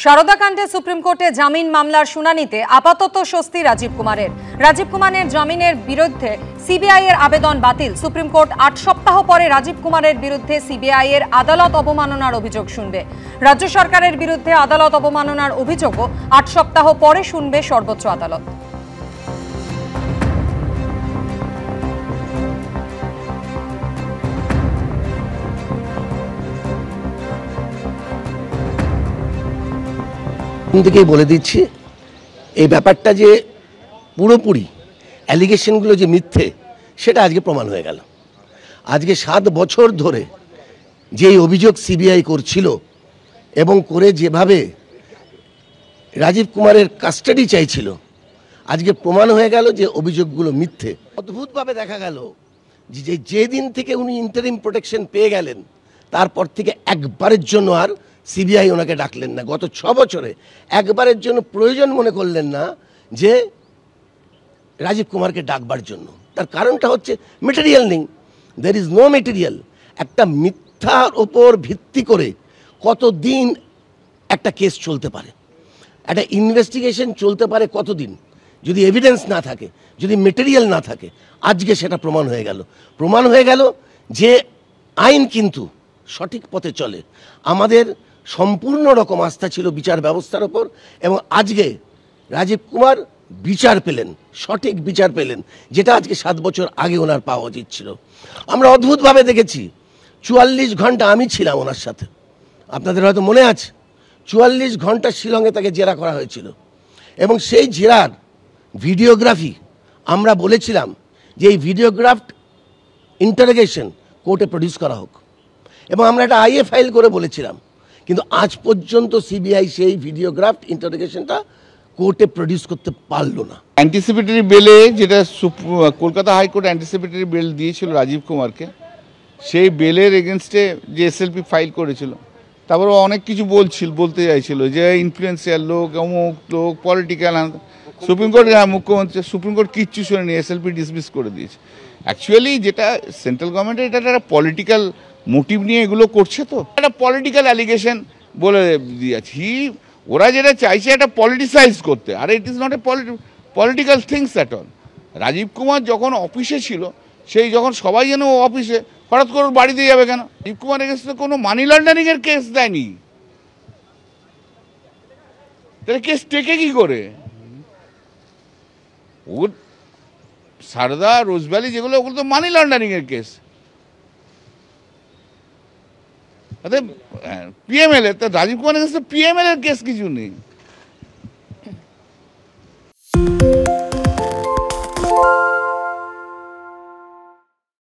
সারদা কাণ্ডে সুপ্রিম কোর্টে জামিন মামলার শুনানিতে আপাতত স্বস্তি রাজীব কুমারের জামিনের বিরুদ্ধে সিবিআই এর আবেদন বাতিল। সুপ্রিম কোর্ট 8 সপ্তাহ পরে রাজীব কুমারের বিরুদ্ধে সিবিআই এর আদালত অবমাননার অভিযোগ শুনবে। রাজ্য সরকারের বিরুদ্ধে আদালত অবমাননার অভিযোগও 8 সপ্তাহ পরে শুনবে সর্বোচ্চ আদালত। থেকেই বলে দিচ্ছি, এই ব্যাপারটা যে পুরোপুরি অ্যালিগেশনগুলো যে মিথ্যে সেটা আজকে প্রমাণ হয়ে গেল। আজকে 7 বছর ধরে যেই অভিযোগ সিবিআই করছিল এবং করে যেভাবে রাজীব কুমারের কাস্টাডি চাইছিল, আজকে প্রমাণ হয়ে গেল যে অভিযোগগুলো মিথ্যে। অদ্ভুতভাবে দেখা গেল যে দিন থেকে উনি ইন্টারিম প্রোটেকশন পেয়ে গেলেন তারপর থেকে একবারের জন্য আর সিবিআই ওনাকে ডাকলেন না। গত 6 বছরে একবারের জন্য প্রয়োজন মনে করলেন না যে রাজীব কুমারকে ডাকবার জন্য। তার কারণটা হচ্ছে মেটেরিয়াল নেই, দের ইজ নো মেটেরিয়াল। একটা মিথ্যার ওপর ভিত্তি করে কতদিন একটা কেস চলতে পারে, একটা ইনভেস্টিগেশন চলতে পারে কতদিন, যদি এভিডেন্স না থাকে, যদি মেটেরিয়াল না থাকে। আজকে সেটা প্রমাণ হয়ে গেল যে আইন কিন্তু সঠিক পথে চলে। আমাদের সম্পূর্ণ রকম আস্থা ছিল বিচার ব্যবস্থার ওপর, এবং আজকে রাজীব কুমার বিচার পেলেন, সঠিক বিচার পেলেন, যেটা আজকে 7 বছর আগে ওনার পাওয়া উচিত ছিল। আমরা অদ্ভুতভাবে দেখেছি 44 ঘন্টা আমি ছিলাম ওনার সাথে, আপনাদের হয়তো মনে আছে 44 ঘন্টা শিলংয়ে তাকে জেরা করা হয়েছিল, এবং সেই জেরার ভিডিওগ্রাফি আমরা বলেছিলাম যে এই ভিডিওগ্রাফড ইন্টারোগেশন কোর্টে প্রডিউস করা হোক, এবং আমরা একটা আইএ ফাইল করে বলেছিলাম। কিন্তু আজ পর্যন্ত সিবিআই সেই ভিডিওগ্রাফড ইন্টারোগেশনটা কোর্টে প্রডিউস করতে পারলো না। অ্যান্টিসিপেটরি বেলে, যেটা কলকাতা হাইকোর্ট অ্যান্টিসিপেটরি বেল দিয়েছিল রাজীব কুমারকে, সেই বেলের এগেনস্টে যে এসএলপি ফাইল করেছিল, তারপরে অনেক কিছু বলতে চাইছিল যে ইনফ্লুয়েন্সিয়াল লোক, অমুক লোক, political. Supreme court, supreme court কিচ্ছু শোনেনি, এসএলপি ডিসমিস করে দিয়েছে। অ্যাকচুয়ালি যেটা সেন্ট্রাল গভর্নমেন্টের, এটা একটা পলিটিক্যাল মোটিভ নিয়ে এগুলো করছে, তো একটা পলিটিক্যাল অ্যালিগেশন বলে দিয়েছি। ওরা যেটা চাইছে একটা পলিটিসাইজ করতে, আর it is not a political things at all. Rajeev Kumar যখন অফিসে ছিল, সেই যখন সবাই যেন অফিসে, হঠাৎ করে বাড়িতে যাবে কেন? রাজীব কুমার এগেন্সটে কোনো মানি লন্ডারিং এর কেস দেয়নি, তাহলে কেস টেকে কি করে? ওর সারদা, রোজভ্যালি যেগুলো, ওগুলো তো মানি লন্ডারিং এর কেস। পিএমএল এর, রাজীব কুমার এগেন্সটে পিএমএল এর কেস কিছু নেই।